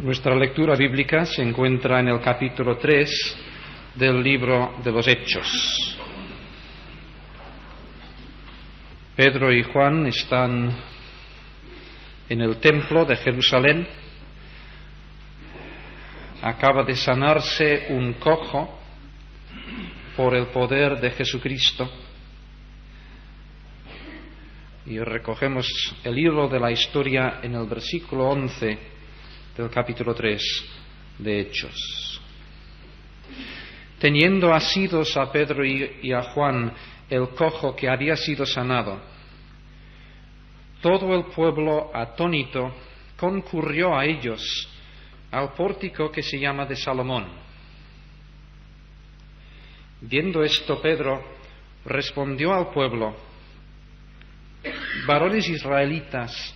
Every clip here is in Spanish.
Nuestra lectura bíblica se encuentra en el capítulo 3 del libro de los Hechos. Pedro y Juan están en el templo de Jerusalén. Acaba de sanarse un cojo por el poder de Jesucristo. Y recogemos el hilo de la historia en el versículo 11 del capítulo 3 de Hechos. Teniendo asidos a Pedro y a Juan el cojo que había sido sanado, todo el pueblo atónito concurrió a ellos al pórtico que se llama de Salomón. Viendo esto, Pedro respondió al pueblo: varones israelitas,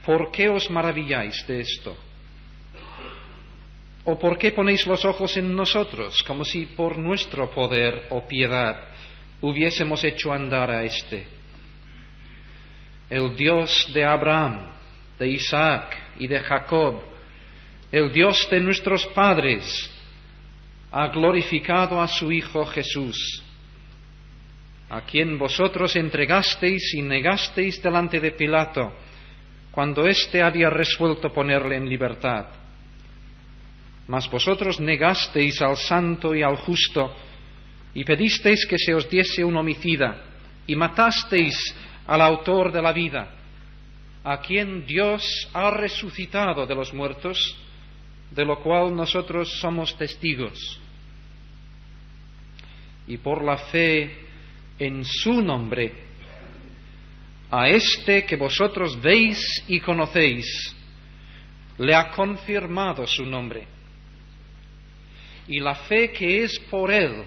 ¿por qué os maravilláis de esto? ¿O por qué ponéis los ojos en nosotros, como si por nuestro poder o piedad hubiésemos hecho andar a éste? El Dios de Abraham, de Isaac y de Jacob, el Dios de nuestros padres, ha glorificado a su Hijo Jesús, a quien vosotros entregasteis y negasteis delante de Pilato, cuando éste había resuelto ponerle en libertad. Mas vosotros negasteis al santo y al justo, y pedisteis que se os diese un homicida, y matasteis al autor de la vida, a quien Dios ha resucitado de los muertos, de lo cual nosotros somos testigos. Y por la fe en su nombre, a este que vosotros veis y conocéis, le ha confirmado su nombre. Y la fe que es por él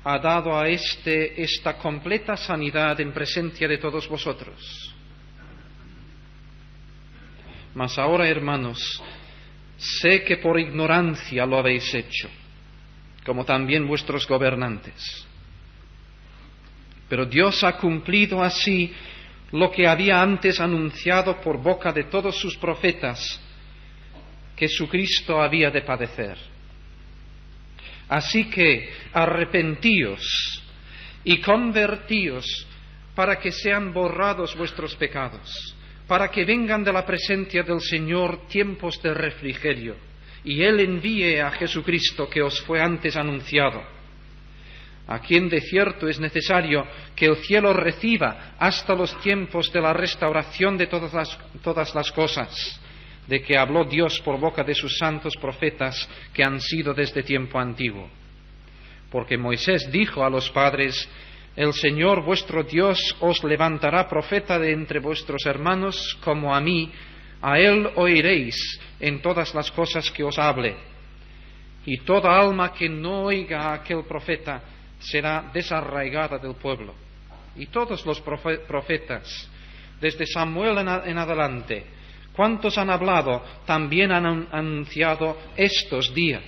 ha dado a éste esta completa sanidad en presencia de todos vosotros. Mas ahora, hermanos, sé que por ignorancia lo habéis hecho, como también vuestros gobernantes. Pero Dios ha cumplido así lo que había antes anunciado por boca de todos sus profetas, que su Cristo había de padecer. Así que arrepentíos y convertíos para que sean borrados vuestros pecados, para que vengan de la presencia del Señor tiempos de refrigerio, y Él envíe a Jesucristo que os fue antes anunciado, a quien de cierto es necesario que el cielo reciba hasta los tiempos de la restauración de todas las cosas, de que habló Dios por boca de sus santos profetas que han sido desde tiempo antiguo. Porque Moisés dijo a los padres: el Señor vuestro Dios os levantará profeta de entre vuestros hermanos como a mí, a él oiréis en todas las cosas que os hable. Y toda alma que no oiga a aquel profeta será desarraigada del pueblo. Y todos los profetas, desde Samuel en adelante, cuantos han hablado, también han anunciado estos días.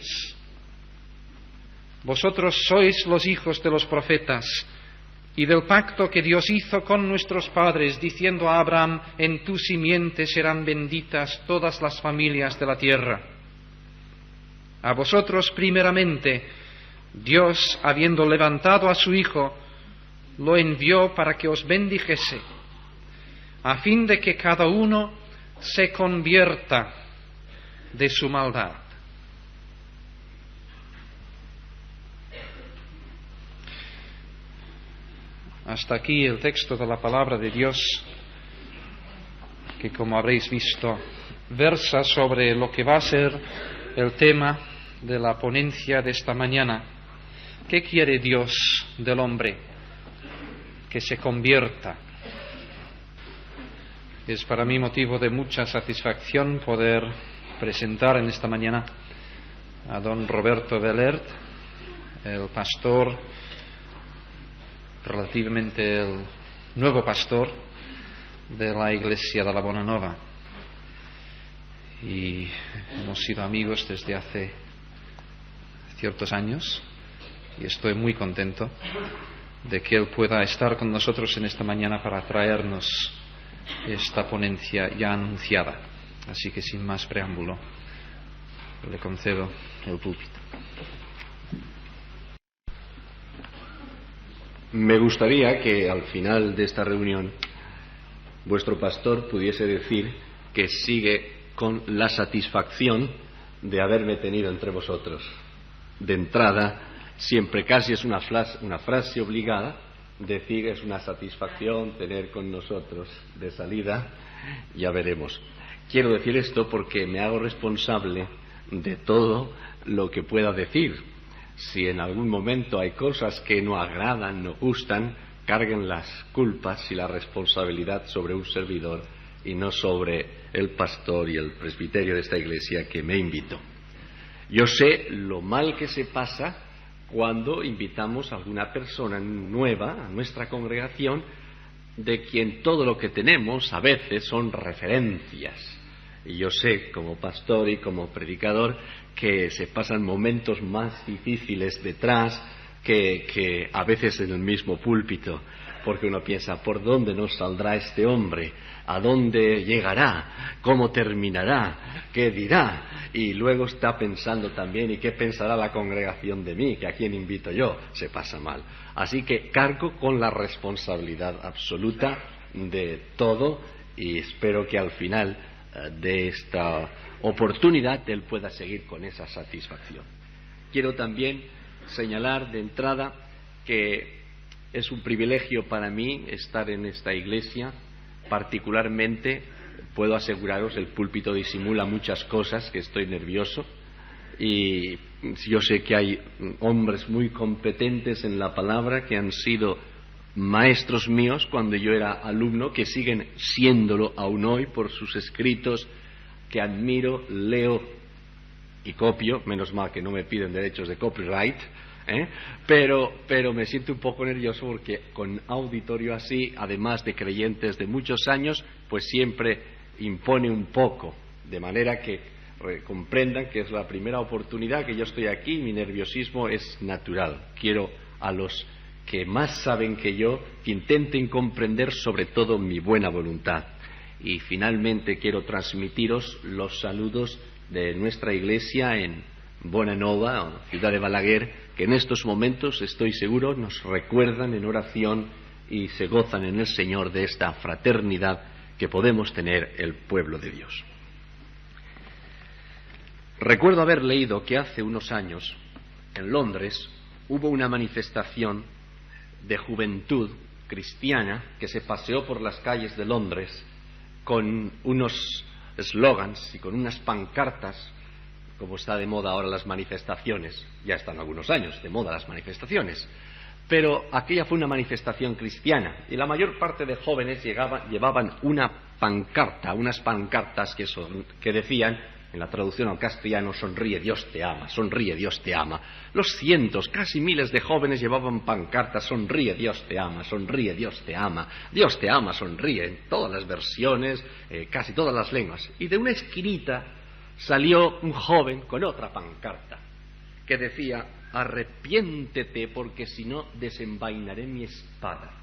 Vosotros sois los hijos de los profetas y del pacto que Dios hizo con nuestros padres, diciendo a Abraham: en tu simiente serán benditas todas las familias de la tierra. A vosotros primeramente, Dios, habiendo levantado a su Hijo, lo envió para que os bendijese, a fin de que cada uno se convierta de su maldad. Hasta aquí el texto de la palabra de Dios, que, como habréis visto, versa sobre lo que va a ser el tema de la ponencia de esta mañana. ¿Qué quiere Dios del hombre? Que se convierta. Es para mí motivo de mucha satisfacción poder presentar en esta mañana a don Roberto Belert, el pastor, relativamente el nuevo pastor de la iglesia de la Bonanova. Y hemos sido amigos desde hace ciertos años y estoy muy contento de que él pueda estar con nosotros en esta mañana para traernos esta ponencia ya anunciada. Así que sin más preámbulo, Le concedo el púlpito. Me gustaría que al final de esta reunión vuestro pastor pudiese decir que sigue con la satisfacción de haberme tenido entre vosotros. De entrada, siempre casi es una frase obligada, decir es una satisfacción tener con nosotros. De salida, ya veremos. Quiero decir esto porque me hago responsable de todo lo que pueda decir. Si en algún momento hay cosas que no agradan, no gustan, carguen las culpas y la responsabilidad sobre un servidor y no sobre el pastor y el presbiterio de esta iglesia que me invitó. Yo sé lo mal que se pasa cuando invitamos a alguna persona nueva a nuestra congregación, de quien todo lo que tenemos a veces son referencias. Y yo sé, como pastor y como predicador, que se pasan momentos más difíciles detrás que a veces en el mismo púlpito, porque uno piensa, ¿por dónde nos saldrá este hombre? ¿A dónde llegará? ¿Cómo terminará? ¿Qué dirá? Y luego está pensando también, ¿y qué pensará la congregación de mí? ¿Que a quién invito yo? Se pasa mal. Así que cargo con la responsabilidad absoluta de todo y espero que al final de esta oportunidad él pueda seguir con esa satisfacción. Quiero también señalar de entrada que es un privilegio para mí estar en esta iglesia. Particularmente, puedo aseguraros, el púlpito disimula muchas cosas, que estoy nervioso, y yo sé que hay hombres muy competentes en la palabra que han sido maestros míos cuando yo era alumno, que siguen siéndolo aún hoy por sus escritos, que admiro, leo y copio. Menos mal que no me piden derechos de copyright, pero me siento un poco nervioso porque con auditorio así, además de creyentes de muchos años, pues siempre impone un poco, de manera que comprendan que es la primera oportunidad que yo estoy aquí y mi nerviosismo es natural. Quiero a los que más saben que yo que intenten comprender sobre todo mi buena voluntad. Y finalmente quiero transmitiros los saludos de nuestra iglesia en Bonanova, ciudad de Balaguer, que en estos momentos, estoy seguro, nos recuerdan en oración y se gozan en el Señor de esta fraternidad que podemos tener el pueblo de Dios. Recuerdo haber leído que hace unos años, en Londres, hubo una manifestación de juventud cristiana que se paseó por las calles de Londres con unos eslogans y con unas pancartas, como está de moda ahora las manifestaciones. Ya están algunos años de moda las manifestaciones, pero aquella fue una manifestación cristiana y la mayor parte de jóvenes llevaban una pancarta, unas pancartas que decían, en la traducción al castellano, sonríe, Dios te ama, sonríe, Dios te ama. Los cientos, casi miles de jóvenes llevaban pancartas, sonríe, Dios te ama, sonríe, Dios te ama, Dios te ama, sonríe, en todas las versiones, casi todas las lenguas. Y de una esquinita salió un joven con otra pancarta que decía, arrepiéntete porque si no desenvainaré mi espada.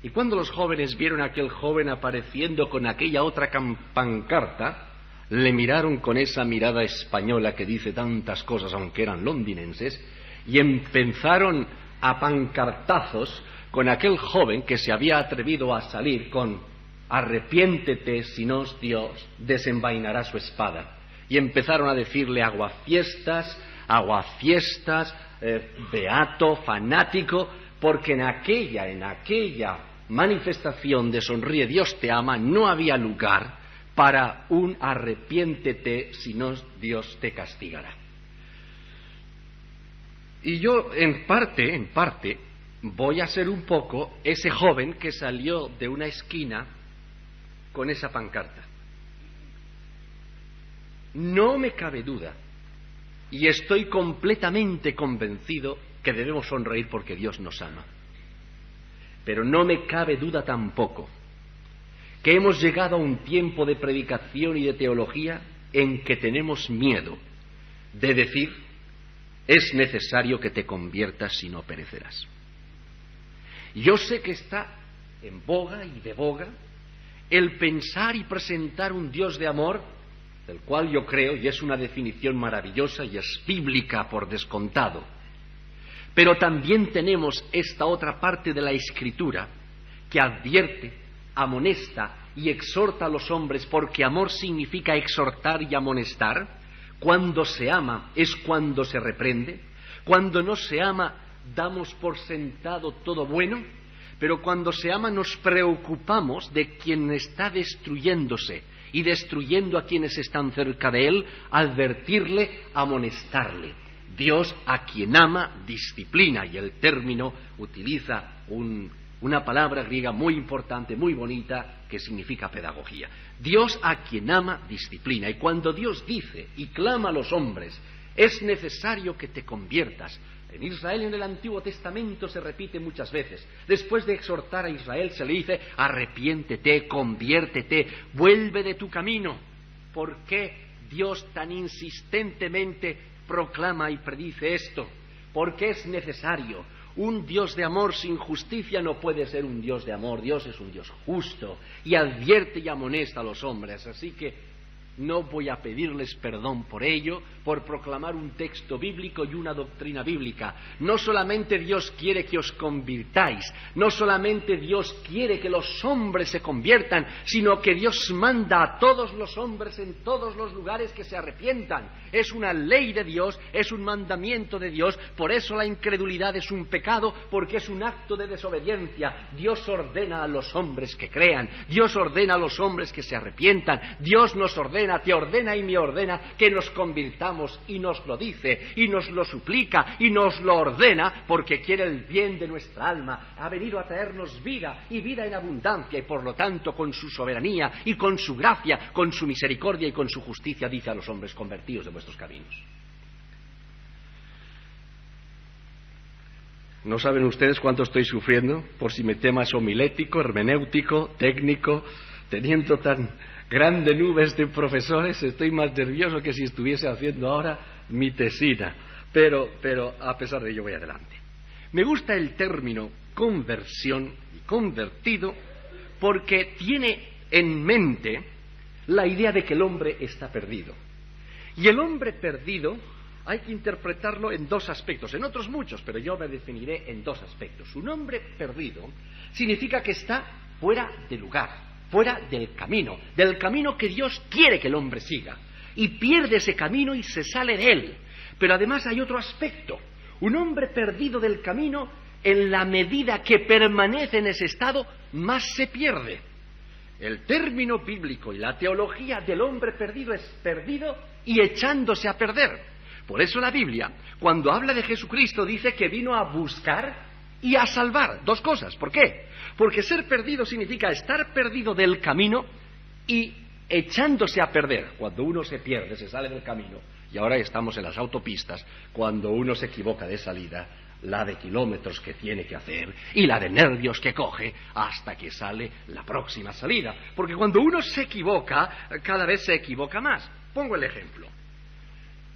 Y cuando los jóvenes vieron a aquel joven apareciendo con aquella otra pancarta, le miraron con esa mirada española que dice tantas cosas aunque eran londinenses y empezaron a pancartazos con aquel joven que se había atrevido a salir con arrepiéntete si no Dios desenvainará su espada, y empezaron a decirle aguafiestas, beato, fanático, porque en aquella manifestación de sonríe Dios te ama no había lugar para un arrepiéntete, si no Dios te castigará. Y yo, en parte, voy a ser un poco ese joven que salió de una esquina con esa pancarta. No me cabe duda, y estoy completamente convencido que debemos sonreír porque Dios nos ama. Pero no me cabe duda tampoco que hemos llegado a un tiempo de predicación y de teología en que tenemos miedo de decir, es necesario que te conviertas si no perecerás. Yo sé que está en boga y de boga el pensar y presentar un Dios de amor del cual yo creo, y es una definición maravillosa y es bíblica por descontado. Pero también tenemos esta otra parte de la Escritura que advierte, amonesta y exhorta a los hombres, porque amor significa exhortar y amonestar. Cuando se ama es cuando se reprende. Cuando no se ama damos por sentado todo bueno, pero cuando se ama nos preocupamos de quien está destruyéndose y destruyendo a quienes están cerca de él, advertirle, amonestarle. Dios a quien ama disciplina, y el término utiliza una palabra griega muy importante, muy bonita, que significa pedagogía. Dios a quien ama disciplina, y cuando Dios dice y clama a los hombres, es necesario que te conviertas. En Israel, en el Antiguo Testamento, se repite muchas veces. Después de exhortar a Israel, se le dice: arrepiéntete, conviértete, vuelve de tu camino. ¿Por qué Dios tan insistentemente proclama y predice esto? Porque es necesario. Un Dios de amor sin justicia no puede ser un Dios de amor. Dios es un Dios justo y advierte y amonesta a los hombres. Así que no voy a pedirles perdón por ello, por proclamar un texto bíblico y una doctrina bíblica. No solamente Dios quiere que os convirtáis, no solamente Dios quiere que los hombres se conviertan, sino que Dios manda a todos los hombres en todos los lugares que se arrepientan. Es una ley de Dios, es un mandamiento de Dios. Por eso la incredulidad es un pecado, porque es un acto de desobediencia. Dios ordena a los hombres que crean, Dios ordena a los hombres que se arrepientan, Dios nos ordena, te ordena y me ordena que nos convirtamos, y nos lo dice, y nos lo suplica, y nos lo ordena, porque quiere el bien de nuestra alma. Ha venido a traernos vida, y vida en abundancia, y por lo tanto, con su soberanía, y con su gracia, con su misericordia y con su justicia, dice a los hombres: convertidos de vuestros caminos. No saben ustedes cuánto estoy sufriendo por si mi tema es homilético, hermenéutico, técnico, teniendo tan grande nubes de profesores. Estoy más nervioso que si estuviese haciendo ahora mi tesina, pero a pesar de ello voy adelante. Me gusta el término conversión y convertido porque tiene en mente la idea de que el hombre está perdido. Y el hombre perdido hay que interpretarlo en dos aspectos, en otros muchos, pero yo me definiré en dos aspectos. Un hombre perdido significa que está fuera de lugar, fuera del camino que Dios quiere que el hombre siga, y pierde ese camino y se sale de él. Pero además hay otro aspecto: un hombre perdido del camino, en la medida que permanece en ese estado, más se pierde. El término bíblico y la teología del hombre perdido es perdido y echándose a perder. Por eso la Biblia, cuando habla de Jesucristo, dice que vino a buscar y a salvar. Dos cosas. ¿Por qué? Porque ser perdido significa estar perdido del camino y echándose a perder. Cuando uno se pierde, se sale del camino, y ahora estamos en las autopistas, cuando uno se equivoca de salida, la de kilómetros que tiene que hacer y la de nervios que coge hasta que sale la próxima salida. Porque cuando uno se equivoca, cada vez se equivoca más. Pongo el ejemplo.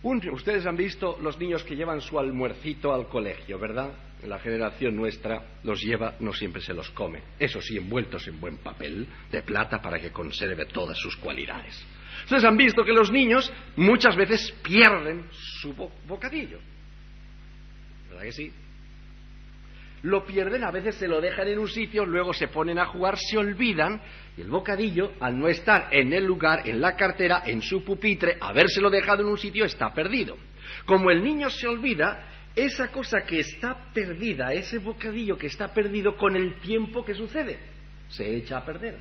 Ustedes han visto los niños que llevan su almuercito al colegio, ¿verdad? La generación nuestra los lleva, no siempre se los come. Eso sí, envueltos en buen papel de plata para que conserve todas sus cualidades. Ustedes han visto que los niños muchas veces pierden su bocadillo. ¿Verdad que sí? Lo pierden, a veces se lo dejan en un sitio, luego se ponen a jugar, se olvidan, y el bocadillo, al no estar en el lugar, en la cartera, en su pupitre, habérselo dejado en un sitio, está perdido. Como el niño se olvida, esa cosa que está perdida, ese bocadillo que está perdido, con el tiempo que sucede, se echa a perder.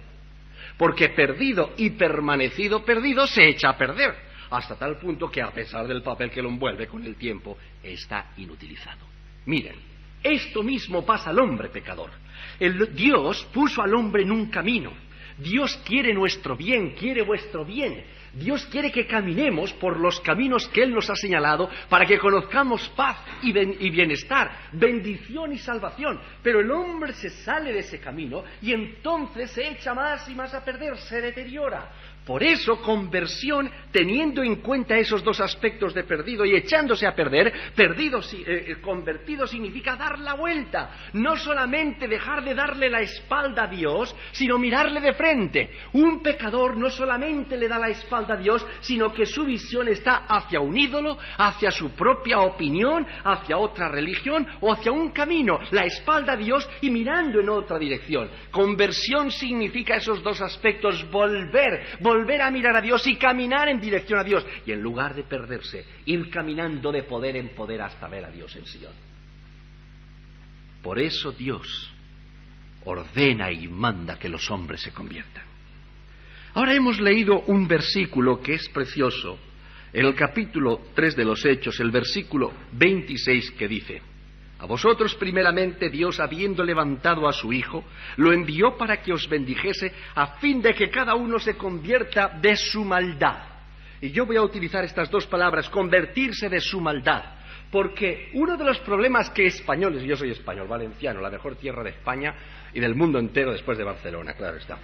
Porque perdido y permanecido perdido se echa a perder, hasta tal punto que, a pesar del papel que lo envuelve, con el tiempo está inutilizado. Miren, esto mismo pasa al hombre pecador. Dios puso al hombre en un camino. Dios quiere nuestro bien, quiere vuestro bien. Dios quiere que caminemos por los caminos que Él nos ha señalado para que conozcamos paz y bienestar, bendición y salvación. Pero el hombre se sale de ese camino y entonces se echa más y más a perder, se deteriora. Por eso, conversión, teniendo en cuenta esos dos aspectos de perdido y echándose a perder, convertido significa dar la vuelta. No solamente dejar de darle la espalda a Dios, sino mirarle de frente. Un pecador no solamente le da la espalda a Dios, sino que su visión está hacia un ídolo, hacia su propia opinión, hacia otra religión o hacia un camino. La espalda a Dios y mirando en otra dirección. Conversión significa esos dos aspectos, volver a mirar a Dios y caminar en dirección a Dios. Y en lugar de perderse, ir caminando de poder en poder hasta ver a Dios en Sion. Por eso Dios ordena y manda que los hombres se conviertan. Ahora hemos leído un versículo que es precioso, en el capítulo 3 de los Hechos, el versículo 26, que dice: a vosotros primeramente Dios, habiendo levantado a su Hijo, lo envió para que os bendijese, a fin de que cada uno se convierta de su maldad. Y yo voy a utilizar estas dos palabras, convertirse de su maldad, porque uno de los problemas que españoles, yo soy español, valenciano, la mejor tierra de España y del mundo entero después de Barcelona, claro está.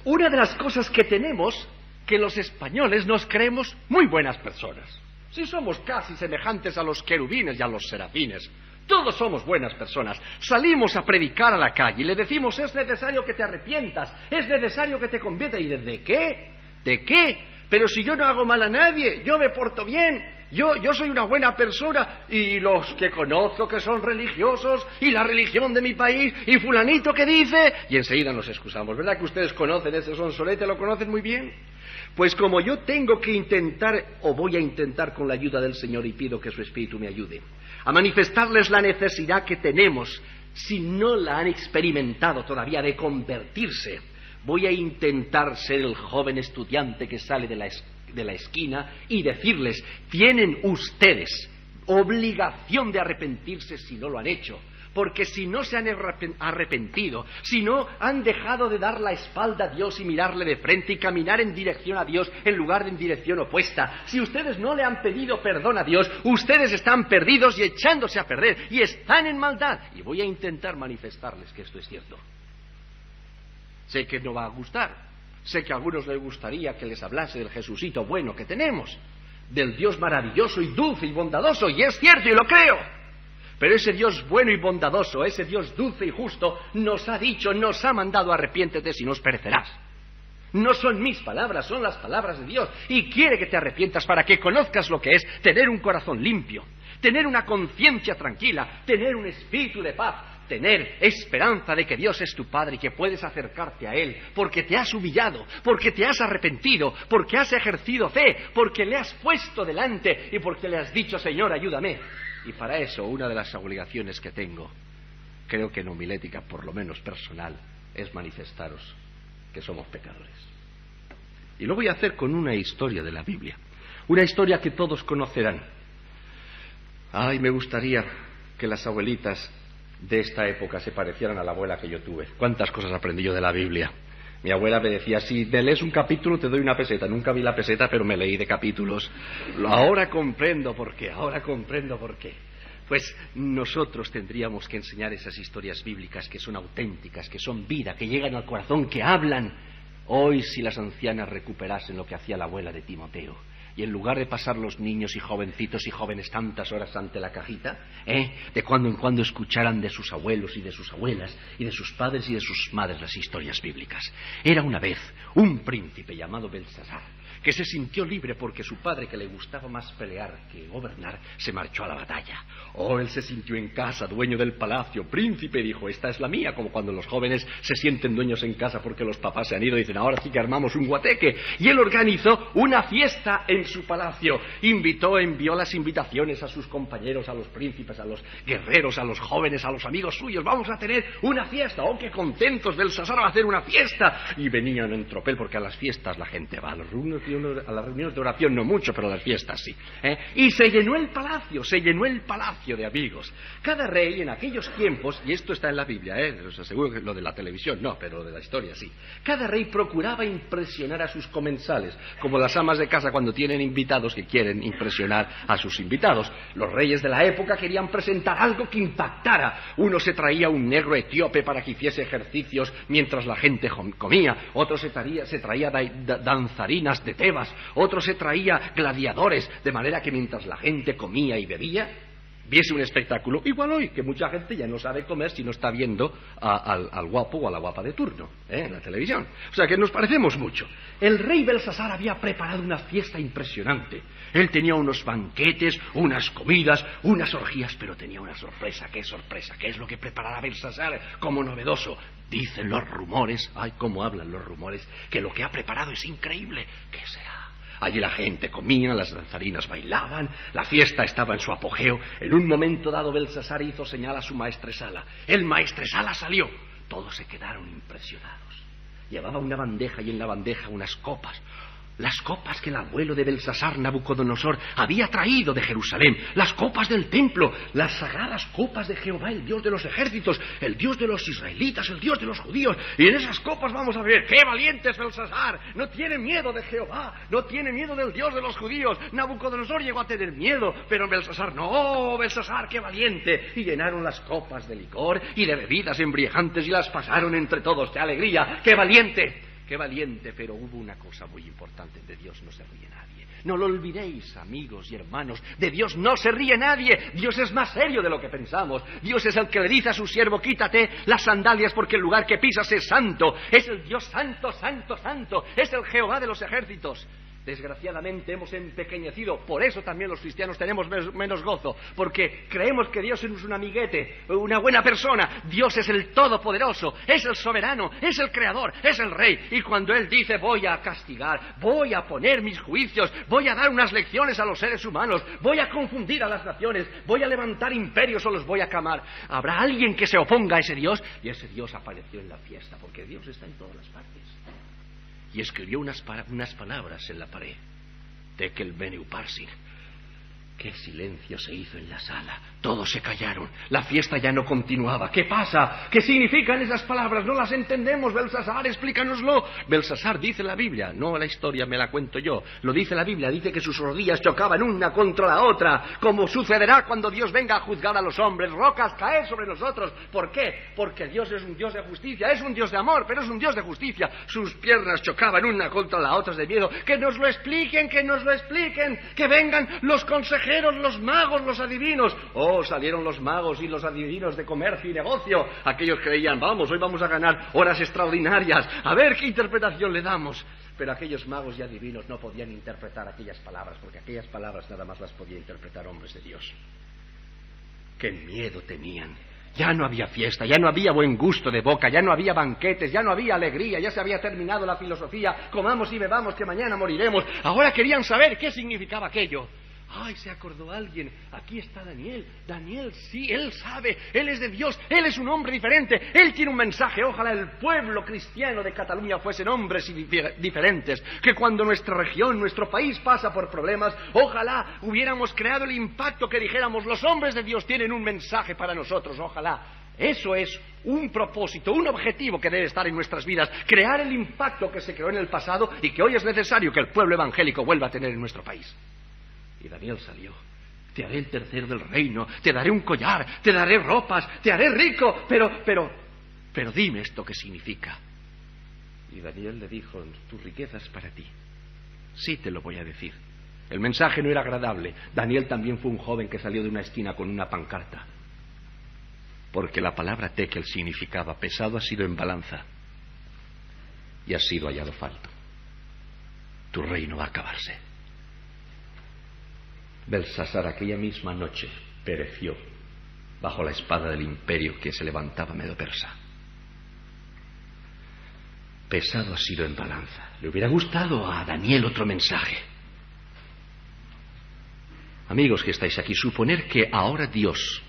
Una de las cosas que tenemos, que los españoles nos creemos muy buenas personas. Si somos casi semejantes a los querubines y a los serafines, todos somos buenas personas. Salimos a predicar a la calle y le decimos: es necesario que te arrepientas, es necesario que te conviertas. ¿Y de qué? ¿De qué? Pero si yo no hago mal a nadie, yo me porto bien, yo soy una buena persona, y los que conozco que son religiosos, y la religión de mi país, y fulanito que dice, y enseguida nos excusamos. ¿Verdad que ustedes conocen ese sonsolete? ¿Lo conocen muy bien? Pues como yo tengo que intentar, o voy a intentar con la ayuda del Señor, y pido que su Espíritu me ayude, a manifestarles la necesidad que tenemos, si no la han experimentado todavía, de convertirse, voy a intentar ser el joven estudiante que sale de la esquina y decirles: tienen ustedes obligación de arrepentirse si no lo han hecho. Porque si no se han arrepentido, si no han dejado de dar la espalda a Dios y mirarle de frente y caminar en dirección a Dios en lugar de en dirección opuesta, si ustedes no le han pedido perdón a Dios, ustedes están perdidos y echándose a perder y están en maldad. Y voy a intentar manifestarles que esto es cierto. Sé que no va a gustar, sé que a algunos les gustaría que les hablase del Jesucito bueno que tenemos, del Dios maravilloso y dulce y bondadoso, y es cierto y lo creo. Pero ese Dios bueno y bondadoso, ese Dios dulce y justo, nos ha dicho, nos ha mandado: arrepiéntete, si no perecerás. No son mis palabras, son las palabras de Dios. Y quiere que te arrepientas para que conozcas lo que es tener un corazón limpio, tener una conciencia tranquila, tener un espíritu de paz, tener esperanza de que Dios es tu Padre y que puedes acercarte a Él, porque te has humillado, porque te has arrepentido, porque has ejercido fe, porque le has puesto delante y porque le has dicho: Señor, ayúdame. Y para eso, una de las obligaciones que tengo, creo que en homilética, por lo menos personal, es manifestaros que somos pecadores. Y lo voy a hacer con una historia de la Biblia, una historia que todos conocerán. Ay, me gustaría que las abuelitas de esta época se parecieran a la abuela que yo tuve. ¿Cuántas cosas aprendí yo de la Biblia? Mi abuela me decía: si me lees un capítulo te doy una peseta. Nunca vi la peseta, pero me leí de capítulos. Ahora comprendo por qué. Pues nosotros tendríamos que enseñar esas historias bíblicas que son auténticas, que son vida, que llegan al corazón, que hablan. Hoy, si las ancianas recuperasen lo que hacía la abuela de Timoteo, y en lugar de pasar los niños y jovencitos y jóvenes tantas horas ante la cajita, de cuando en cuando escucharan de sus abuelos y de sus abuelas y de sus padres y de sus madres las historias bíblicas. Era una vez un príncipe llamado Belsasar, que se sintió libre porque su padre, que le gustaba más pelear que gobernar, se marchó a la batalla. Él se sintió en casa, dueño del palacio, príncipe, dijo: esta es la mía, como cuando los jóvenes se sienten dueños en casa porque los papás se han ido y dicen: ahora sí que armamos un guateque. Y él organizó una fiesta en su palacio, envió las invitaciones a sus compañeros, a los príncipes, a los guerreros, a los jóvenes, a los amigos suyos: vamos a tener una fiesta. ¡Oh, qué contentos! Belsasar va a hacer una fiesta. Y venían en tropel, porque a las fiestas la gente va, a las reuniones de oración no mucho, pero a las fiestas sí. Y se llenó el palacio de amigos. Cada rey en aquellos tiempos, y esto está en la Biblia, os aseguro que lo de la televisión no, pero lo de la historia sí. Cada rey procuraba impresionar a sus comensales, como las amas de casa cuando tienen tienen invitados que quieren impresionar a sus invitados. Los reyes de la época querían presentar algo que impactara. Uno se traía un negro etíope para que hiciese ejercicios mientras la gente comía, otro se traía danzarinas de Tebas, otro se traía gladiadores, de manera que mientras la gente comía y bebía, viese un espectáculo. Igual hoy, que mucha gente ya no sabe comer si no está viendo al guapo o a la guapa de turno, en la televisión. O sea que nos parecemos mucho. El rey Belsasar había preparado una fiesta impresionante. Él tenía unos banquetes, unas comidas, unas orgías, pero tenía una sorpresa. ¿Qué sorpresa? ¿Qué es lo que preparará Belsasar como novedoso? Dicen los rumores, ay, cómo hablan los rumores, que lo que ha preparado es increíble. ¿Qué será? Allí la gente comía, las danzarinas bailaban, la fiesta estaba en su apogeo. En un momento dado Belsasar hizo señal a su maestresala. El maestresala salió. Todos se quedaron impresionados. Llevaba una bandeja y en la bandeja unas copas. Las copas que el abuelo de Belsasar, Nabucodonosor, había traído de Jerusalén, las copas del templo, las sagradas copas de Jehová, el Dios de los ejércitos, el Dios de los israelitas, el Dios de los judíos. Y en esas copas vamos a ver, ¡qué valiente es Belsasar! No tiene miedo de Jehová, no tiene miedo del Dios de los judíos. Nabucodonosor llegó a tener miedo, pero Belsasar no. ¡Oh, Belsasar, qué valiente! Y llenaron las copas de licor y de bebidas embriagantes y las pasaron entre todos de alegría. ¡Qué valiente! ¡Qué valiente! Pero hubo una cosa muy importante: de Dios no se ríe nadie. No lo olvidéis, amigos y hermanos, de Dios no se ríe nadie. Dios es más serio de lo que pensamos. Dios es el que le dice a su siervo: quítate las sandalias porque el lugar que pisas es santo. Es el Dios santo, santo, santo. Es el Jehová de los ejércitos. Desgraciadamente hemos empequeñecido. Por eso también los cristianos tenemos menos gozo, porque creemos que Dios es un amiguete, una buena persona. Dios es el todopoderoso, es el soberano, es el creador, es el rey. Y cuando Él dice: voy a castigar, voy a poner mis juicios, voy a dar unas lecciones a los seres humanos, voy a confundir a las naciones, voy a levantar imperios o los voy a camar, habrá alguien que se oponga a ese Dios. Y ese Dios apareció en la fiesta, porque Dios está en todas las partes. Y escribió unas palabras en la pared. Tekel bene upharsin. Qué silencio se hizo en la sala. Todos se callaron. La fiesta ya no continuaba. ¿Qué pasa? ¿Qué significan esas palabras? No las entendemos. Belsasar, explícanoslo. Belsasar dice la Biblia, no la historia me la cuento yo. Lo dice la Biblia. Dice que sus rodillas chocaban una contra la otra, como sucederá cuando Dios venga a juzgar a los hombres. Rocas caer sobre nosotros. ¿Por qué? Porque Dios es un Dios de justicia. Es un Dios de amor, pero es un Dios de justicia. Sus piernas chocaban una contra la otra de miedo. Que nos lo expliquen, que nos lo expliquen. Que vengan los consejeros, los magos, los adivinos. Oh, salieron los magos y los adivinos de comercio y negocio. Aquellos que veían: vamos, hoy vamos a ganar horas extraordinarias, a ver qué interpretación le damos. Pero aquellos magos y adivinos no podían interpretar aquellas palabras, porque aquellas palabras nada más las podía interpretar hombres de Dios. ¡Qué miedo tenían! Ya no había fiesta, ya no había buen gusto de boca, ya no había banquetes, ya no había alegría, ya se había terminado la filosofía. Comamos y bebamos que mañana moriremos. Ahora querían saber qué significaba aquello. ¡Ay, se acordó alguien! Aquí está Daniel. Daniel, sí, él sabe. Él es de Dios. Él es un hombre diferente. Él tiene un mensaje. Ojalá el pueblo cristiano de Cataluña fuesen hombres diferentes. Que cuando nuestra región, nuestro país pasa por problemas, ojalá hubiéramos creado el impacto que dijéramos: los hombres de Dios tienen un mensaje para nosotros. Ojalá. Eso es un propósito, un objetivo que debe estar en nuestras vidas. Crear el impacto que se creó en el pasado y que hoy es necesario que el pueblo evangélico vuelva a tener en nuestro país. Y Daniel salió. Te haré el tercero del reino, te daré un collar, te daré ropas, te haré rico, pero dime esto qué significa. Y Daniel le dijo: tus riquezas para ti. Sí, te lo voy a decir. El mensaje no era agradable. Daniel también fue un joven que salió de una esquina con una pancarta. Porque la palabra tekel significaba: pesado ha sido en balanza y ha sido hallado falto. Tu reino va a acabarse. Belsasar aquella misma noche pereció bajo la espada del imperio que se levantaba Medo-Persa. Pesado ha sido en balanza. Le hubiera gustado a Daniel otro mensaje. Amigos que estáis aquí, suponer que ahora Dios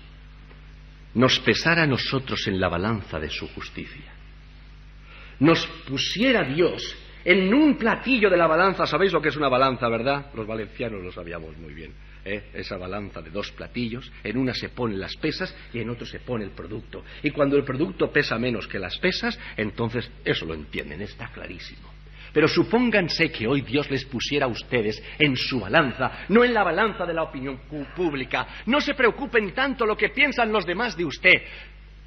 nos pesara a nosotros en la balanza de su justicia, nos pusiera Dios en un platillo de la balanza. ¿Sabéis lo que es una balanza, verdad? Los valencianos lo sabíamos muy bien, esa balanza de dos platillos. En una se ponen las pesas y en otro se pone el producto. Y cuando el producto pesa menos que las pesas, entonces eso lo entienden, está clarísimo. Pero supónganse que hoy Dios les pusiera a ustedes en su balanza, no en la balanza de la opinión pública. No se preocupen tanto lo que piensan los demás de usted.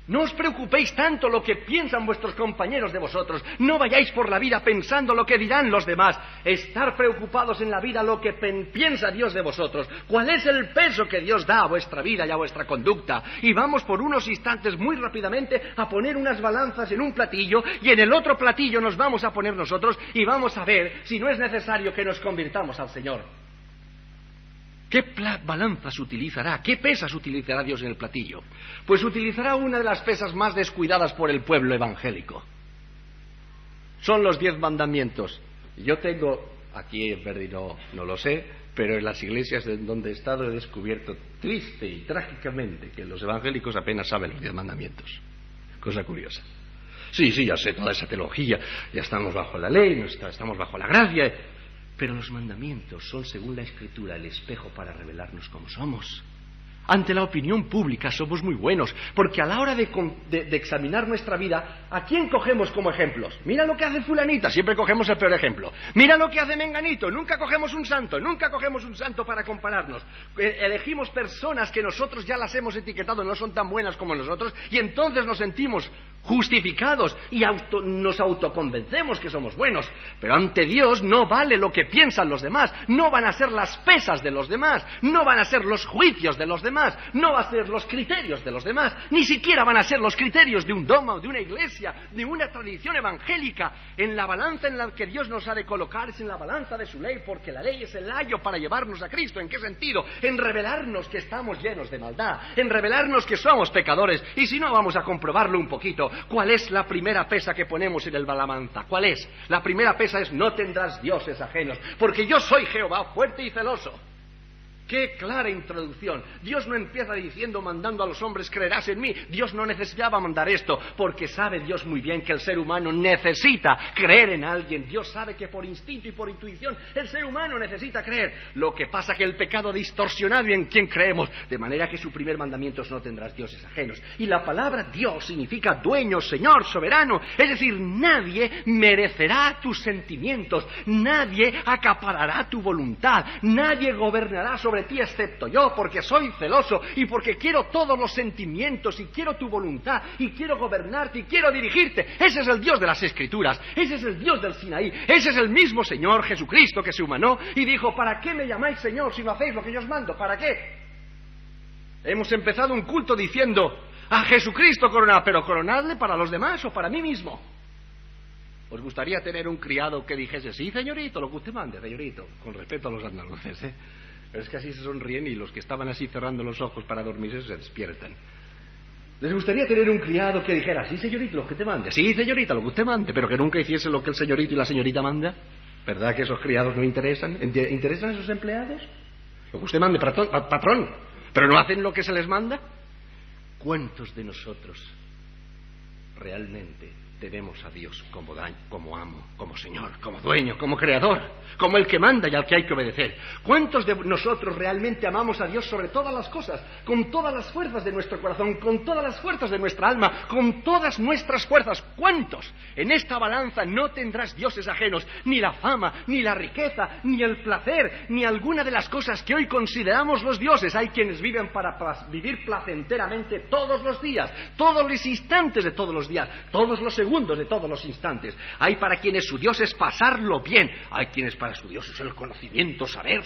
No os preocupéis tanto lo que piensan vuestros compañeros de vosotros. No vayáis por la vida pensando lo que dirán los demás. Estar preocupados en la vida lo que piensa Dios de vosotros. ¿Cuál es el peso que Dios da a vuestra vida y a vuestra conducta? Y vamos por unos instantes muy rápidamente a poner unas balanzas en un platillo y en el otro platillo nos vamos a poner nosotros y vamos a ver si no es necesario que nos convirtamos al Señor. ¿Qué balanzas utilizará? ¿Qué pesas utilizará Dios en el platillo? Pues utilizará una de las pesas más descuidadas por el pueblo evangélico. Son los 10 mandamientos. Yo tengo, aquí en Verdi no lo sé, pero en las iglesias donde he estado he descubierto triste y trágicamente que los evangélicos apenas saben los 10 mandamientos. Cosa curiosa. Sí, ya sé toda esa teología, ya estamos bajo la ley, estamos bajo la gracia. Pero los mandamientos son, según la Escritura, el espejo para revelarnos cómo somos. Ante la opinión pública somos muy buenos, porque a la hora de examinar nuestra vida, ¿a quién cogemos como ejemplos? Mira lo que hace fulanita, siempre cogemos el peor ejemplo. Mira lo que hace menganito, nunca cogemos un santo para compararnos. Elegimos personas que nosotros ya las hemos etiquetado, no son tan buenas como nosotros, y entonces nos sentimos justificados y nos autoconvencemos que somos buenos. Pero ante Dios no vale lo que piensan los demás, no van a ser las pesas de los demás, no van a ser los juicios de los demás, no van a ser los criterios de los demás, ni siquiera van a ser los criterios de un dogma o de una iglesia, de una tradición evangélica. En la balanza en la que Dios nos ha de colocar es en la balanza de su ley, porque la ley es el ayo para llevarnos a Cristo. ¿En qué sentido? En revelarnos que estamos llenos de maldad, en revelarnos que somos pecadores. Y si no, vamos a comprobarlo un poquito. ¿Cuál es la primera pesa que ponemos en el balanza? ¿Cuál es? La primera pesa es: no tendrás dioses ajenos, porque yo soy Jehová fuerte y celoso. ¡Qué clara introducción! Dios no empieza diciendo, mandando a los hombres, creerás en mí. Dios no necesitaba mandar esto, porque sabe Dios muy bien que el ser humano necesita creer en alguien. Dios sabe que por instinto y por intuición el ser humano necesita creer. Lo que pasa es que el pecado ha distorsionado en quien creemos, de manera que su primer mandamiento es: no tendrás dioses ajenos. Y la palabra Dios significa dueño, señor, soberano. Es decir, nadie merecerá tus sentimientos, nadie acaparará tu voluntad, nadie gobernará sobre ti excepto yo, porque soy celoso y porque quiero todos los sentimientos y quiero tu voluntad y quiero gobernarte y quiero dirigirte. Ese es el Dios de las Escrituras, ese es el Dios del Sinaí, ese es el mismo Señor Jesucristo que se humanó y dijo: ¿para qué me llamáis Señor si no hacéis lo que yo os mando? ¿Para qué? Hemos empezado un culto diciendo: a Jesucristo coronad, pero coronadle para los demás o para mí mismo. ¿Os gustaría tener un criado que dijese: sí, señorito, lo que usted mande, señorito? Con respeto a los andaluces, Pero es que así se sonríen y los que estaban así cerrando los ojos para dormirse se despiertan. ¿Les gustaría tener un criado que dijera: sí, señorito, lo que te mande? Sí, señorita, lo que usted mande, pero que nunca hiciese lo que el señorito y la señorita manda? ¿Verdad que esos criados no interesan? ¿Interesan a esos empleados? Lo que usted mande, patrón, pero no hacen lo que se les manda. ¿Cuántos de nosotros realmente tenemos a Dios como amo, como Señor, como dueño, como creador, como el que manda y al que hay que obedecer? ¿Cuántos de nosotros realmente amamos a Dios sobre todas las cosas, con todas las fuerzas de nuestro corazón, con todas las fuerzas de nuestra alma, con todas nuestras fuerzas? ¿Cuántos? En esta balanza no tendrás dioses ajenos, ni la fama, ni la riqueza, ni el placer, ni alguna de las cosas que hoy consideramos los dioses. Hay quienes viven para vivir placenteramente todos los días, todos los instantes de todos los días, todos los segundos de todos los instantes. Hay para quienes su Dios es pasarlo bien, hay quienes para su Dios es el conocimiento, saber,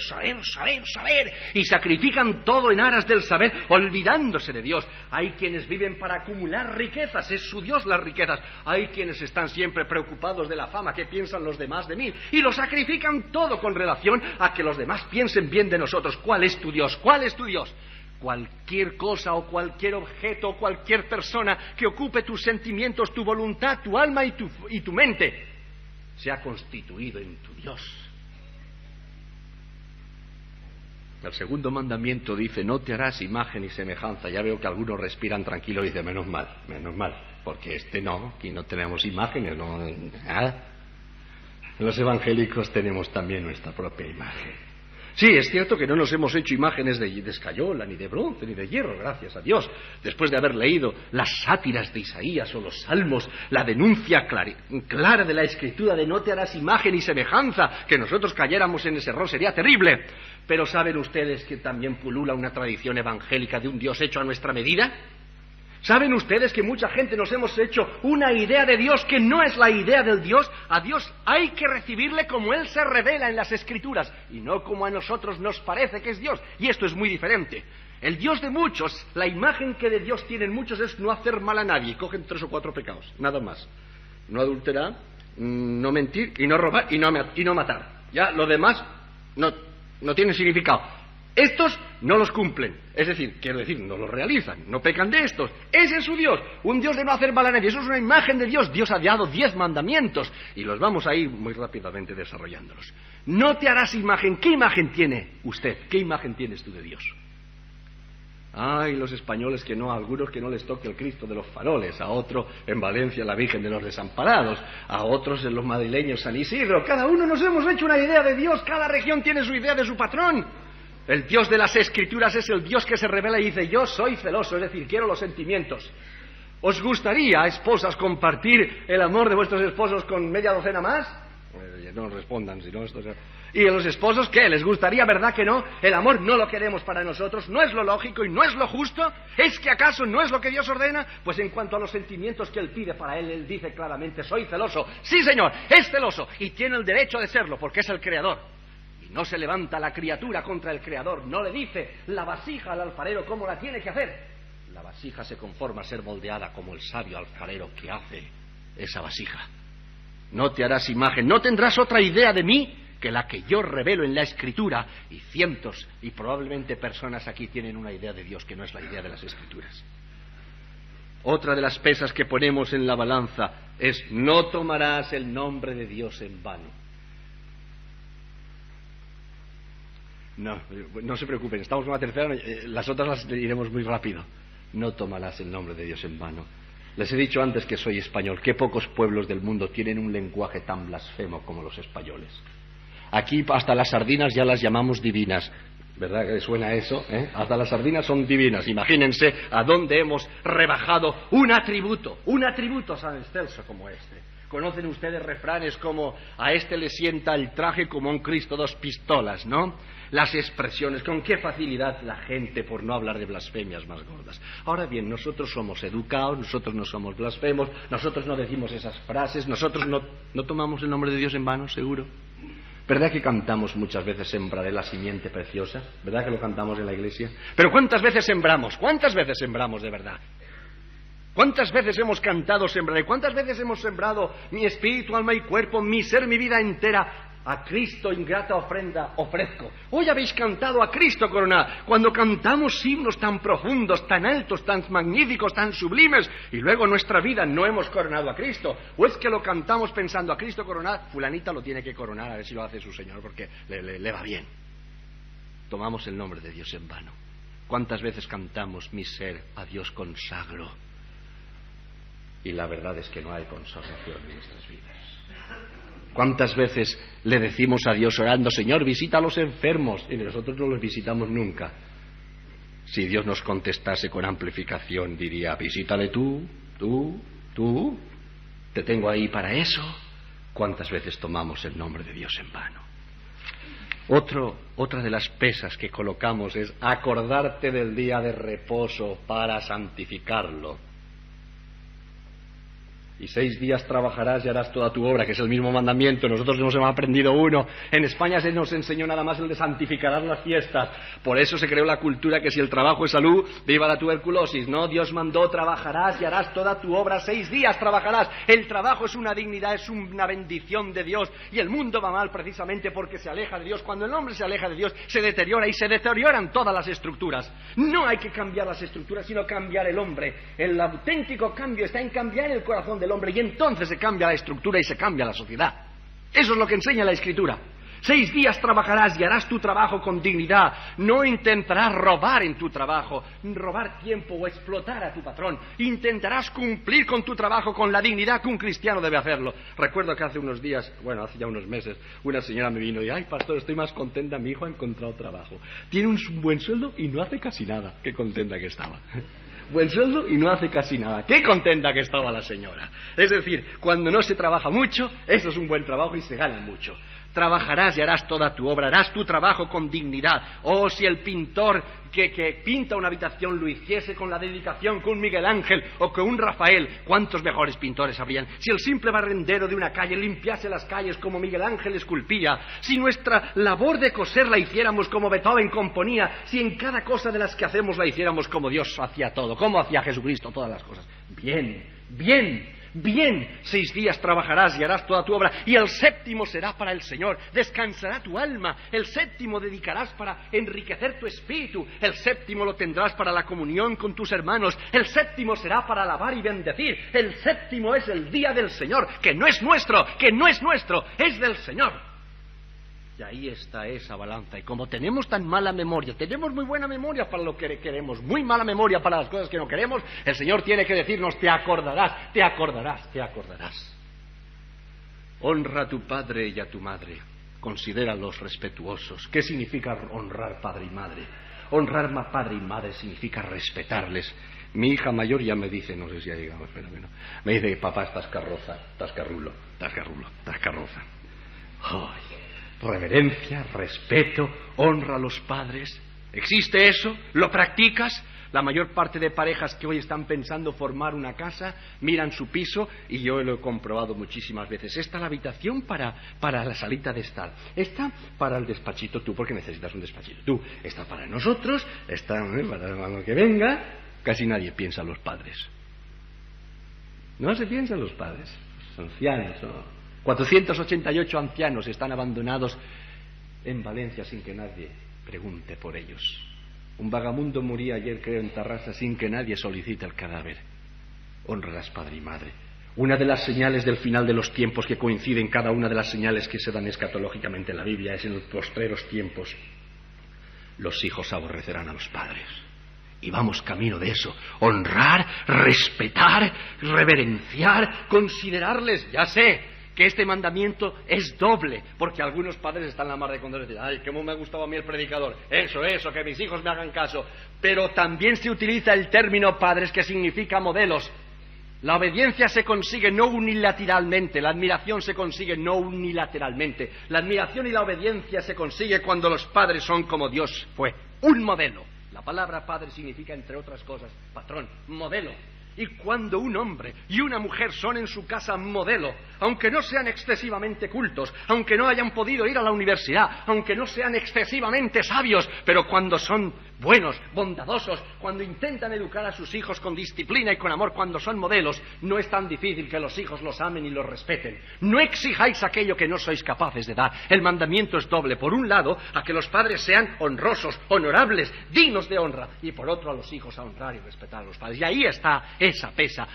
y sacrifican todo en aras del saber, olvidándose de Dios. Hay quienes viven para acumular riquezas, es su Dios las riquezas. Hay quienes están siempre preocupados de la fama, qué piensan los demás de mí, y lo sacrifican todo con relación a que los demás piensen bien de nosotros. ¿Cuál es tu Dios? ¿Cuál es tu Dios? Cualquier cosa o cualquier objeto o cualquier persona que ocupe tus sentimientos, tu voluntad, tu alma y tu mente se ha constituido en tu Dios. El segundo mandamiento dice: no te harás imagen y semejanza. Ya veo que algunos respiran tranquilos y dicen: menos mal, porque aquí no tenemos imágenes, nada. Los evangélicos tenemos también nuestra propia imagen. Sí, es cierto que no nos hemos hecho imágenes de escayola, ni de bronce, ni de hierro, gracias a Dios. Después de haber leído las sátiras de Isaías o los salmos, la denuncia clara de la Escritura de no te harás imagen y semejanza, que nosotros cayéramos en ese error sería terrible. Pero ¿saben ustedes que también pulula una tradición evangélica de un Dios hecho a nuestra medida? ¿Saben ustedes que mucha gente nos hemos hecho una idea de Dios que no es la idea del Dios? A Dios hay que recibirle como Él se revela en las Escrituras y no como a nosotros nos parece que es Dios. Y esto es muy diferente. El Dios de muchos, la imagen que de Dios tienen muchos es no hacer mal a nadie. Cogen 3 o 4 pecados, nada más. No adulterar, no mentir y no robar y no matar. Ya lo demás no tiene significado. Estos no los cumplen, es decir, quiero decir, no los realizan, no pecan de estos. Ese es su Dios, un Dios de no hacer mal a nadie. Eso es una imagen de Dios. Dios ha dado 10 mandamientos y los vamos a ir muy rápidamente desarrollándolos. No te harás imagen. ¿Qué imagen tiene usted? ¿Qué imagen tienes tú de Dios? Ay, los españoles que no, a algunos que no les toque el Cristo de los faroles, a otro en Valencia la Virgen de los Desamparados, a otros en los madrileños San Isidro. Cada uno nos hemos hecho una idea de Dios, cada región tiene su idea de su patrón. El Dios de las Escrituras es el Dios que se revela y dice, yo soy celoso, es decir, quiero los sentimientos. ¿Os gustaría, esposas, compartir el amor de vuestros esposos con media docena más? No respondan, si no esto... ¿Y a los esposos qué? ¿Les gustaría, verdad que no? El amor no lo queremos para nosotros, no es lo lógico y no es lo justo. ¿Es que acaso no es lo que Dios ordena? Pues en cuanto a los sentimientos que Él pide para Él dice claramente, soy celoso. Sí, Señor, es celoso y tiene el derecho de serlo porque es el Creador. No se levanta la criatura contra el Creador, no le dice la vasija al alfarero cómo la tiene que hacer. La vasija se conforma a ser moldeada como el sabio alfarero que hace esa vasija. No te harás imagen, no tendrás otra idea de mí que la que yo revelo en la Escritura, y cientos y probablemente personas aquí tienen una idea de Dios que no es la idea de las Escrituras. Otra de las pesas que ponemos en la balanza es no tomarás el nombre de Dios en vano. No se preocupen, estamos en la tercera, las otras las diremos muy rápido. No tomarás el nombre de Dios en vano. Les he dicho antes que soy español. Qué pocos pueblos del mundo tienen un lenguaje tan blasfemo como los españoles. Aquí hasta las sardinas ya las llamamos divinas. ¿Verdad que suena eso? Hasta las sardinas son divinas. Imagínense a dónde hemos rebajado un atributo tan excelso como este. Conocen ustedes refranes como a este le sienta el traje como a un Cristo 2 pistolas, ¿no? Las expresiones, con qué facilidad la gente, por no hablar de blasfemias más gordas. Ahora bien, nosotros somos educados, nosotros no somos blasfemos, nosotros no decimos esas frases, nosotros no tomamos el nombre de Dios en vano, seguro. ¿Verdad que cantamos muchas veces sembraré la simiente preciosa? ¿Verdad que lo cantamos en la iglesia? Pero ¿cuántas veces sembramos? ¿Cuántas veces sembramos de verdad? ¿Cuántas veces hemos cantado sembraré? ¿Cuántas veces hemos sembrado mi espíritu, alma y cuerpo, mi ser, mi vida entera? A Cristo ingrata ofrenda ofrezco. Hoy habéis cantado a Cristo coronado. Cuando cantamos himnos tan profundos, tan altos, tan magníficos, tan sublimes, y luego en nuestra vida no hemos coronado a Cristo, o es que lo cantamos pensando a Cristo coronado, fulanita lo tiene que coronar, a ver si lo hace su Señor, porque le va bien. Tomamos el nombre de Dios en vano. ¿Cuántas veces cantamos mi ser a Dios consagro? Y la verdad es que no hay consagración en nuestras vidas. ¿Cuántas veces le decimos a Dios orando, Señor, visita a los enfermos? Y nosotros no los visitamos nunca. Si Dios nos contestase con amplificación, diría, visítale tú, te tengo ahí para eso. ¿Cuántas veces tomamos el nombre de Dios en vano? Otra de las pesas que colocamos es acordarte del día de reposo para santificarlo. Y 6 días trabajarás y harás toda tu obra, que es el mismo mandamiento. Nosotros nos hemos aprendido uno. En España se nos enseñó nada más el de santificarás las fiestas. Por eso se creó la cultura que si el trabajo es salud, viva la tuberculosis. No, Dios mandó, trabajarás y harás toda tu obra. 6 días trabajarás. El trabajo es una dignidad, es una bendición de Dios. Y el mundo va mal precisamente porque se aleja de Dios. Cuando el hombre se aleja de Dios, se deteriora y se deterioran todas las estructuras. No hay que cambiar las estructuras, sino cambiar el hombre. El auténtico cambio está en cambiar el corazón del hombre, y entonces se cambia la estructura y se cambia la sociedad. Eso es lo que enseña la Escritura. 6 días trabajarás y harás tu trabajo con dignidad. No intentarás robar en tu trabajo, robar tiempo o explotar a tu patrón. Intentarás cumplir con tu trabajo con la dignidad que un cristiano debe hacerlo. Recuerdo que hace unos días, hace ya unos meses, una señora me vino y dijo: ay, pastor, estoy más contenta, mi hijo ha encontrado trabajo. Tiene un buen sueldo y no hace casi nada. Qué contenta que estaba. Buen sueldo y no hace casi nada. Qué contenta que estaba la señora. Es decir, cuando no se trabaja mucho, eso es un buen trabajo y se gana mucho. Trabajarás y harás toda tu obra, harás tu trabajo con dignidad. Oh, si el pintor que pinta una habitación lo hiciese con la dedicación que un Miguel Ángel o que un Rafael, ¿cuántos mejores pintores habrían? Si el simple barrendero de una calle limpiase las calles como Miguel Ángel esculpía, si nuestra labor de coser la hiciéramos como Beethoven componía, si en cada cosa de las que hacemos la hiciéramos como Dios hacía todo, como hacía Jesucristo todas las cosas. Bien, 6 días trabajarás y harás toda tu obra, y el 7º será para el Señor. Descansará tu alma. El 7º dedicarás para enriquecer tu espíritu. El 7º lo tendrás para la comunión con tus hermanos. El 7º será para alabar y bendecir. El 7º es el día del Señor, que no es nuestro, es del Señor. Y ahí está esa balanza. Y como tenemos tan mala memoria, tenemos muy buena memoria para lo que queremos, muy mala memoria para las cosas que no queremos, el Señor tiene que decirnos: te acordarás. Honra a tu padre y a tu madre. Considéralos respetuosos. ¿Qué significa honrar padre y madre? Honrar padre y madre significa respetarles. Mi hija mayor ya me dice, no sé si ha llegado, me dice: papá, estás carroza, estás carrulo, estás carroza. ¡Ay! Reverencia, respeto, honra a los padres. ¿Existe eso? ¿Lo practicas? La mayor parte de parejas que hoy están pensando formar una casa miran su piso, y yo lo he comprobado muchísimas veces. Esta es la habitación para la salita de estar. Esta para el despachito, tú porque necesitas un despachito. Tú, esta para nosotros, esta para lo que venga. Casi nadie piensa en los padres. No se piensa en los padres. Los ancianos, ¿no? 488 ancianos están abandonados en Valencia sin que nadie pregunte por ellos. Un vagabundo moría ayer, creo, en Tarrasa sin que nadie solicite el cadáver. Honrarás padre y madre. Una de las señales del final de los tiempos, que coinciden cada una de las señales que se dan escatológicamente en la Biblia, es en los postreros tiempos. Los hijos aborrecerán a los padres. Y vamos camino de eso. Honrar, respetar, reverenciar, considerarles. Ya sé que este mandamiento es doble, porque algunos padres están en la mar de condenados y dicen: ay, cómo me ha gustado a mí el predicador, eso, que mis hijos me hagan caso. Pero también se utiliza el término padres, que significa modelos. La obediencia se consigue no unilateralmente, la admiración se consigue no unilateralmente. La admiración y la obediencia se consigue cuando los padres son como Dios fue, un modelo. La palabra padre significa, entre otras cosas, patrón, modelo. Y cuando un hombre y una mujer son en su casa modelo, aunque no sean excesivamente cultos, aunque no hayan podido ir a la universidad, aunque no sean excesivamente sabios, pero cuando son buenos, bondadosos, cuando intentan educar a sus hijos con disciplina y con amor, cuando son modelos, no es tan difícil que los hijos los amen y los respeten. No exijáis aquello que no sois capaces de dar. El mandamiento es doble. Por un lado, a que los padres sean honrosos, honorables, dignos de honra, y por otro a los hijos a honrar y respetar a los padres. Y ahí está esa pesa,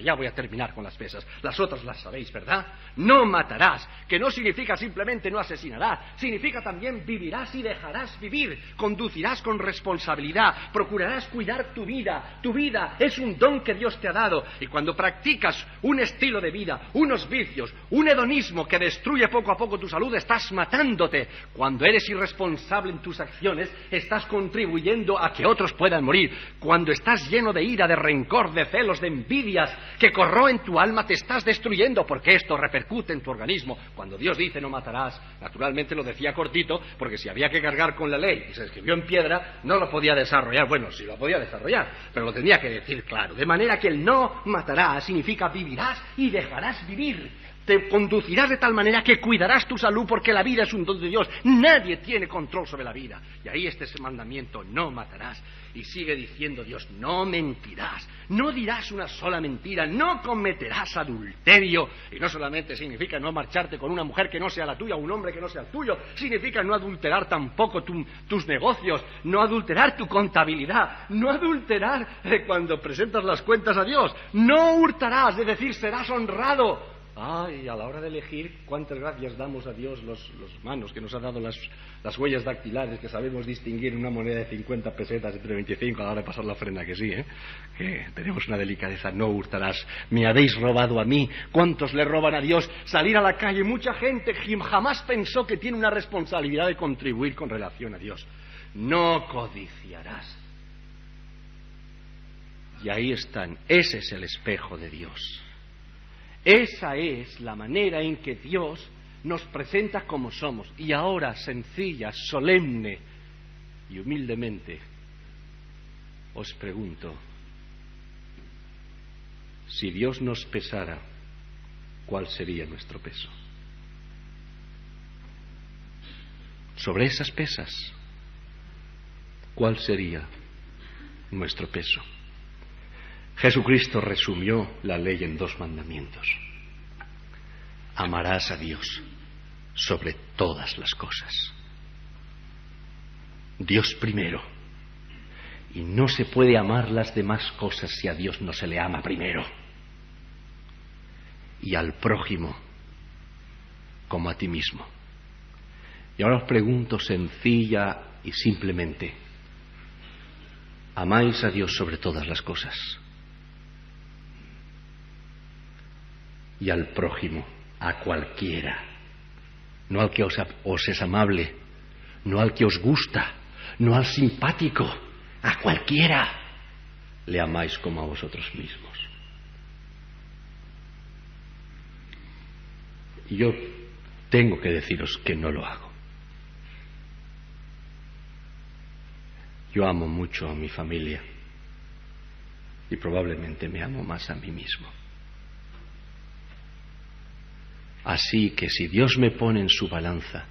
Ya voy a terminar con las pesas. Las otras las sabéis, ¿verdad? No matarás, que no significa simplemente no asesinarás, significa también vivirás y dejarás vivir, conducirás con responsabilidad, procurarás cuidar tu vida. Tu vida es un don que Dios te ha dado, y cuando practicas un estilo de vida, unos vicios, un hedonismo que destruye poco a poco tu salud, estás matándote. Cuando eres irresponsable en tus acciones, estás contribuyendo a que otros puedan morir. Cuando estás lleno de ira, de rencor, de celos, de envidias que corroen tu alma, te estás destruyendo, porque esto repercute en tu organismo. Cuando Dios dice no matarás, naturalmente lo decía cortito, porque si había que cargar con la ley y se escribió en piedra, no lo podía desarrollar. Bueno, sí lo podía desarrollar, pero lo tenía que decir claro. De manera que el no matarás significa vivirás y dejarás vivir. Te conducirás de tal manera que cuidarás tu salud, porque la vida es un don de Dios. Nadie tiene control sobre la vida. Y ahí está ese mandamiento, no matarás. Y sigue diciendo Dios, no mentirás, no dirás una sola mentira, no cometerás adulterio. Y no solamente significa no marcharte con una mujer que no sea la tuya, o un hombre que no sea el tuyo, significa no adulterar tampoco tus negocios, no adulterar tu contabilidad, no adulterar cuando presentas las cuentas a Dios, no hurtarás, es decir, serás honrado. Ay, a la hora de elegir, cuántas gracias damos a Dios los manos que nos ha dado las huellas dactilares, que sabemos distinguir una moneda de 50 pesetas entre 25 a la hora de pasar la ofrenda, que sí, que tenemos una delicadeza. No hurtarás, me habéis robado a mí. ¿Cuántos le roban a Dios? Salir a la calle, mucha gente jamás pensó que tiene una responsabilidad de contribuir con relación a Dios. No codiciarás. Y ahí están, ese es el espejo de Dios. Esa es la manera en que Dios nos presenta como somos. Y ahora, sencilla, solemne y humildemente, os pregunto, si Dios nos pesara, ¿cuál sería nuestro peso? Sobre esas pesas, ¿cuál sería nuestro peso? Jesucristo resumió la ley en 2 mandamientos. Amarás a Dios sobre todas las cosas. Dios primero. Y no se puede amar las demás cosas si a Dios no se le ama primero. Y al prójimo como a ti mismo. Y ahora os pregunto sencilla y simplemente, ¿amáis a Dios sobre todas las cosas? Y al prójimo, a cualquiera, no al que os es amable, no al que os gusta, no al simpático, a cualquiera le amáis como a vosotros mismos. Y yo tengo que deciros que no lo hago. Yo amo mucho a mi familia y probablemente me amo más a mí mismo. Así que si Dios me pone en su balanza,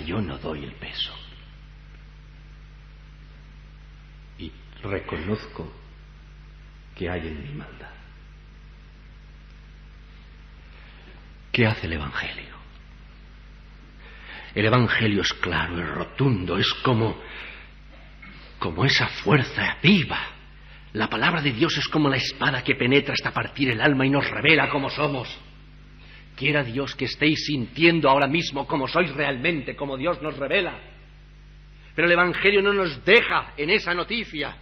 yo no doy el peso. Y reconozco que hay en mi maldad. ¿Qué hace el Evangelio? El Evangelio es claro, es rotundo, es como esa fuerza viva. La palabra de Dios es como la espada que penetra hasta partir el alma y nos revela cómo somos. Quiera Dios que estéis sintiendo ahora mismo como sois realmente, como Dios nos revela. Pero el Evangelio no nos deja en esa noticia.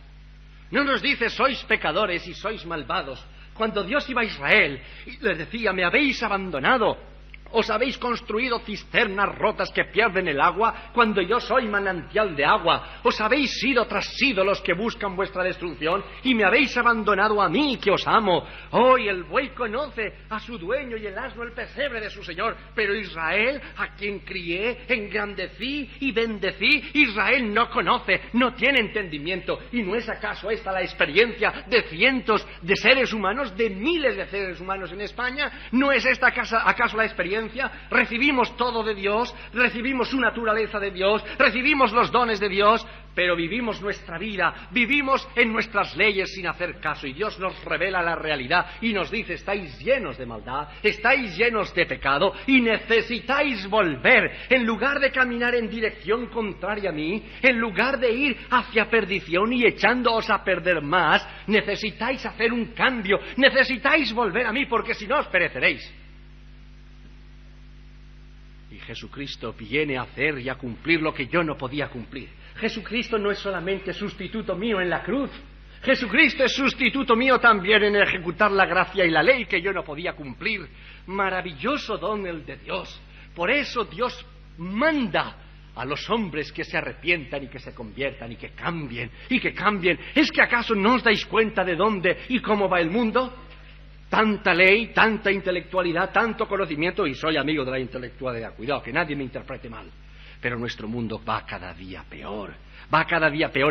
No nos dice sois pecadores y sois malvados. Cuando Dios iba a Israel y les decía, me habéis abandonado, os habéis construido cisternas rotas que pierden el agua cuando yo soy manantial de agua. Os habéis ido tras ídolos que buscan vuestra destrucción y me habéis abandonado a mí que os amo. Hoy el buey conoce a su dueño y el asno el pesebre de su señor. Pero Israel, a quien crié, engrandecí y bendecí, Israel no conoce, no tiene entendimiento. ¿Y no es acaso esta la experiencia de cientos de seres humanos, de miles de seres humanos en España? ¿No es esta acaso la experiencia? Recibimos todo de Dios, recibimos su naturaleza de Dios, recibimos los dones de Dios, pero vivimos nuestra vida, vivimos en nuestras leyes sin hacer caso, y Dios nos revela la realidad y nos dice, estáis llenos de maldad, estáis llenos de pecado y necesitáis volver. En lugar de caminar en dirección contraria a mí, en lugar de ir hacia perdición y echándoos a perder más, necesitáis hacer un cambio, necesitáis volver a mí, porque si no os pereceréis. Y Jesucristo viene a hacer y a cumplir lo que yo no podía cumplir. Jesucristo no es solamente sustituto mío en la cruz. Jesucristo es sustituto mío también en ejecutar la gracia y la ley que yo no podía cumplir. Maravilloso don el de Dios. Por eso Dios manda a los hombres que se arrepientan y que se conviertan y que cambien. ¿Es que acaso no os dais cuenta de dónde y cómo va el mundo? Tanta ley, tanta intelectualidad, tanto conocimiento, y soy amigo de la intelectualidad, cuidado, que nadie me interprete mal. Pero nuestro mundo va cada día peor,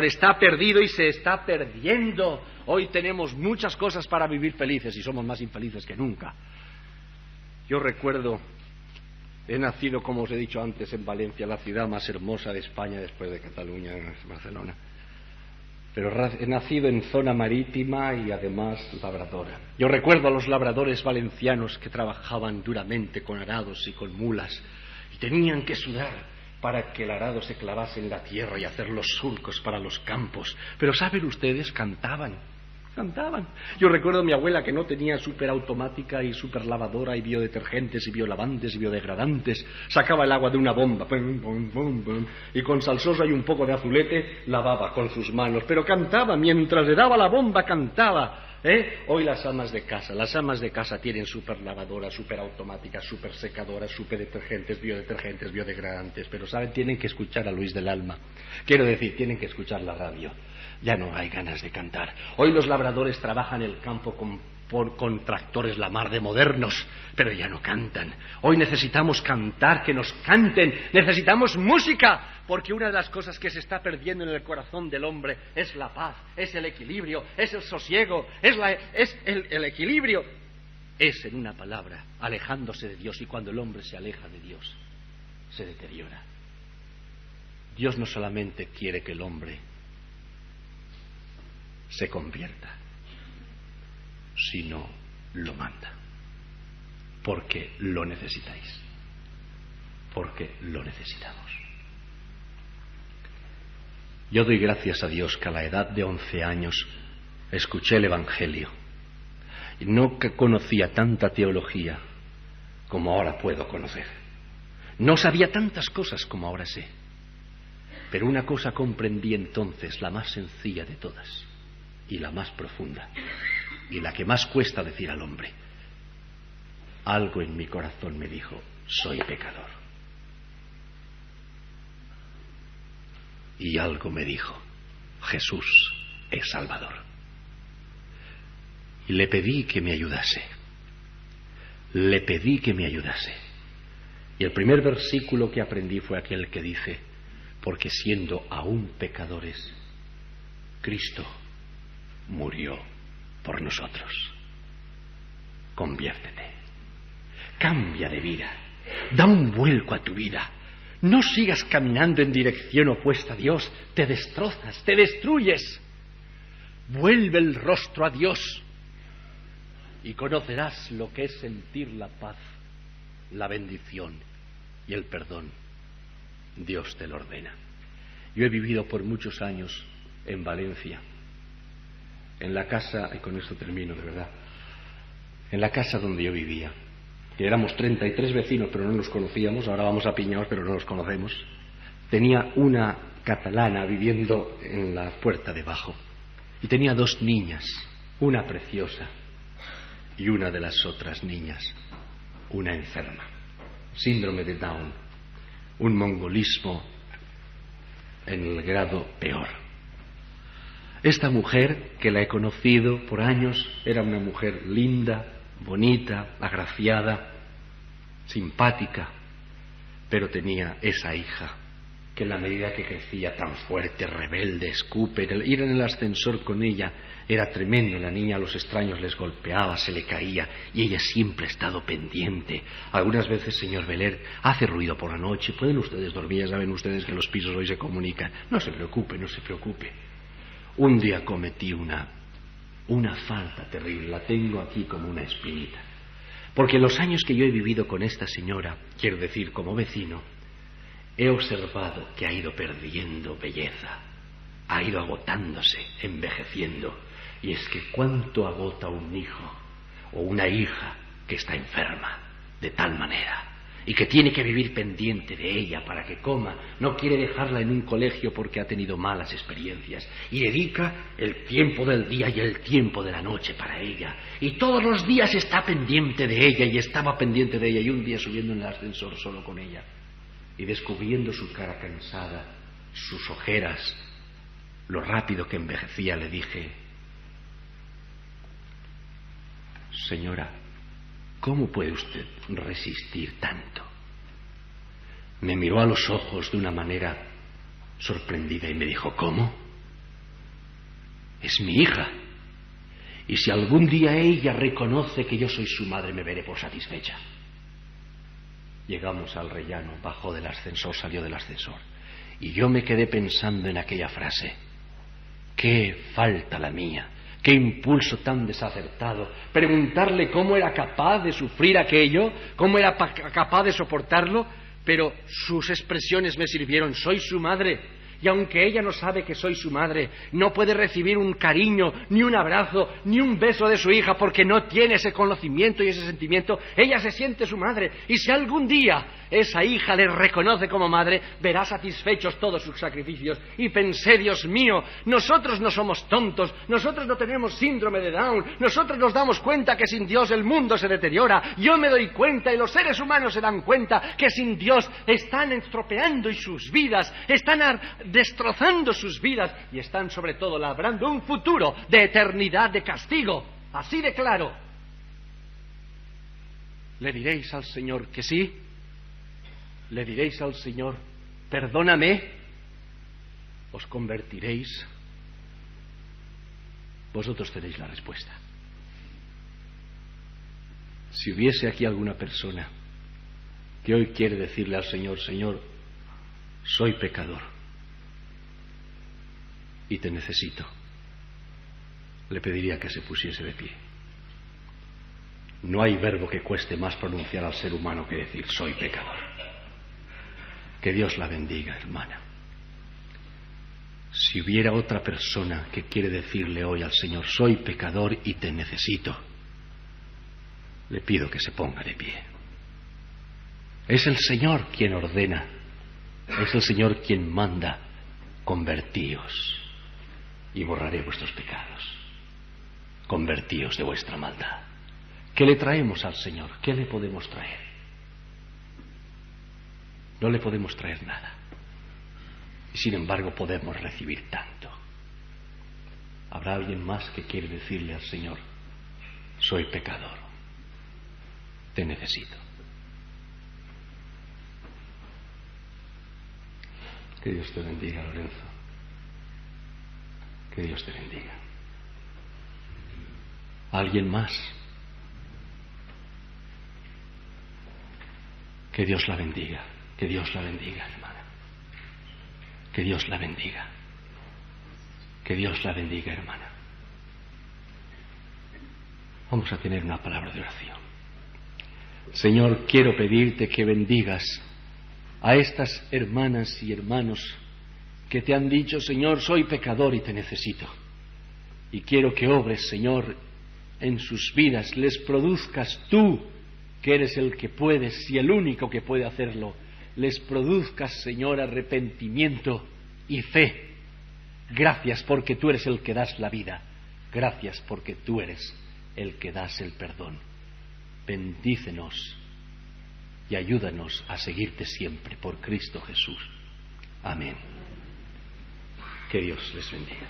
está perdido y se está perdiendo. Hoy tenemos muchas cosas para vivir felices y somos más infelices que nunca. Yo recuerdo, he nacido, como os he dicho antes, en Valencia, la ciudad más hermosa de España después de Cataluña, Barcelona. Pero he nacido en zona marítima y además labradora. Yo recuerdo a los labradores valencianos que trabajaban duramente con arados y con mulas y tenían que sudar para que el arado se clavase en la tierra y hacer los surcos para los campos. Pero ¿saben ustedes? Cantaban. Cantaban. Yo recuerdo a mi abuela que no tenía superautomática y superlavadora y biodetergentes y biolavantes y biodegradantes. Sacaba el agua de una bomba, pum, pum, pum, pum, y con salsosa y un poco de azulete lavaba con sus manos. Pero cantaba, mientras le daba la bomba cantaba. Hoy las amas de casa tienen superlavadoras, superautomáticas, supersecadoras, superdetergentes, biodegradantes, pero saben, tienen que escuchar a Luis del Alma. Quiero decir, tienen que escuchar la radio. Ya no hay ganas de cantar. Hoy los labradores trabajan el campo con tractores la mar de modernos, pero ya no cantan. Hoy necesitamos cantar, que nos canten. Necesitamos música, porque una de las cosas que se está perdiendo en el corazón del hombre es la paz, es el equilibrio, es el sosiego, es el equilibrio. Es, en una palabra, alejándose de Dios, y cuando el hombre se aleja de Dios, se deteriora. Dios no solamente quiere que el hombre se convierta, sino lo manda, porque lo necesitáis, porque lo necesitamos. Yo doy gracias a Dios que a la edad de 11 años escuché el Evangelio y no conocía tanta teología como ahora puedo conocer. No sabía tantas cosas como ahora sé, pero una cosa comprendí entonces, la más sencilla de todas y la más profunda, y la que más cuesta decir al hombre. Algo en mi corazón me dijo: soy pecador. Y algo me dijo: Jesús es Salvador. Y le pedí que me ayudase. Le pedí que me ayudase. Y el primer versículo que aprendí fue aquel que dice: porque siendo aún pecadores, Cristo murió por nosotros. Conviértete, cambia de vida, da un vuelco a tu vida. No sigas caminando en dirección opuesta a Dios, te destrozas, te destruyes. Vuelve el rostro a Dios y conocerás lo que es sentir la paz, la bendición y el perdón. Dios te lo ordena. Yo he vivido por muchos años en Valencia, en la casa, y con esto termino de verdad, en la casa donde yo vivía, que éramos 33 vecinos pero no nos conocíamos, ahora vamos apiñados pero no nos conocemos. Tenía una catalana viviendo en la puerta de abajo y tenía 2 niñas, una preciosa y una de las otras niñas, una enferma, síndrome de Down, un mongolismo en el grado peor. Esta mujer, que la he conocido por años, era una mujer linda, bonita, agraciada, simpática, pero tenía esa hija que en la medida que crecía tan fuerte, rebelde, escupe, ir en el ascensor con ella era tremendo. La niña a los extraños les golpeaba, se le caía, y ella siempre ha estado pendiente. Algunas veces, señor Beler, hace ruido por la noche, pueden ustedes dormir, ya saben ustedes que los pisos hoy se comunican. No se preocupe, no se preocupe. Un día cometí una falta terrible, la tengo aquí como una espinita, porque en los años que yo he vivido con esta señora, quiero decir como vecino, he observado que ha ido perdiendo belleza, ha ido agotándose, envejeciendo, y es que cuánto agota un hijo o una hija que está enferma de tal manera y que tiene que vivir pendiente de ella para que coma, no quiere dejarla en un colegio porque ha tenido malas experiencias y dedica el tiempo del día y el tiempo de la noche para ella, y todos los días está pendiente de ella, y estaba pendiente de ella, y un día subiendo en el ascensor solo con ella y descubriendo su cara cansada, sus ojeras, lo rápido que envejecía, le dije: señora, ¿cómo puede usted resistir tanto? Me miró a los ojos de una manera sorprendida y me dijo: ¿cómo? Es mi hija. Y si algún día ella reconoce que yo soy su madre, me veré por satisfecha. Llegamos al rellano, bajó del ascensor, salió del ascensor. Y yo me quedé pensando en aquella frase. ¡Qué falta la mía! ¡Qué impulso tan desacertado! Preguntarle cómo era capaz de sufrir aquello, cómo era capaz de soportarlo, pero sus expresiones me sirvieron. Soy su madre Y aunque ella no sabe que soy su madre, no puede recibir un cariño, ni un abrazo, ni un beso de su hija, porque no tiene ese conocimiento y ese sentimiento, ella se siente su madre. Y si algún día esa hija le reconoce como madre, verá satisfechos todos sus sacrificios. Y pensé, Dios mío, nosotros no somos tontos, nosotros no tenemos síndrome de Down, nosotros nos damos cuenta que sin Dios el mundo se deteriora. Yo me doy cuenta y los seres humanos se dan cuenta que sin Dios están estropeando sus vidas, están destrozando sus vidas y están sobre todo labrando un futuro de eternidad de castigo. Así de claro. ¿Le diréis al Señor que sí? ¿Le diréis al Señor, perdóname? ¿Os convertiréis? Vosotros tenéis la respuesta. Si hubiese aquí alguna persona que hoy quiere decirle al Señor, Señor, soy pecador y te necesito, le pediría que se pusiese de pie. No hay verbo que cueste más pronunciar al ser humano que decir soy pecador. Que Dios la bendiga, hermana. Si hubiera otra persona que quiere decirle hoy al Señor, soy pecador y te necesito, le pido que se ponga de pie. Es el Señor quien ordena, es el Señor quien manda, convertíos y borraré vuestros pecados. Convertíos de vuestra maldad. ¿Qué le traemos al Señor? ¿Qué le podemos traer? No le podemos traer nada. Y sin embargo podemos recibir tanto. ¿Habrá alguien más que quiere decirle al Señor, soy pecador, te necesito? Que Dios te bendiga, Lorenzo. Que Dios te bendiga. ¿Alguien más? Que Dios la bendiga. Que Dios la bendiga, hermana. Que Dios la bendiga. Que Dios la bendiga, hermana. Vamos a tener una palabra de oración. Señor, quiero pedirte que bendigas a estas hermanas y hermanos que te han dicho, Señor, soy pecador y te necesito. Y quiero que obres, Señor, en sus vidas, les produzcas tú, que eres el que puedes y el único que puede hacerlo, les produzcas, Señor, arrepentimiento y fe. Gracias porque tú eres el que das la vida. Gracias porque tú eres el que das el perdón. Bendícenos y ayúdanos a seguirte siempre por Cristo Jesús. Amén. Que Dios les bendiga.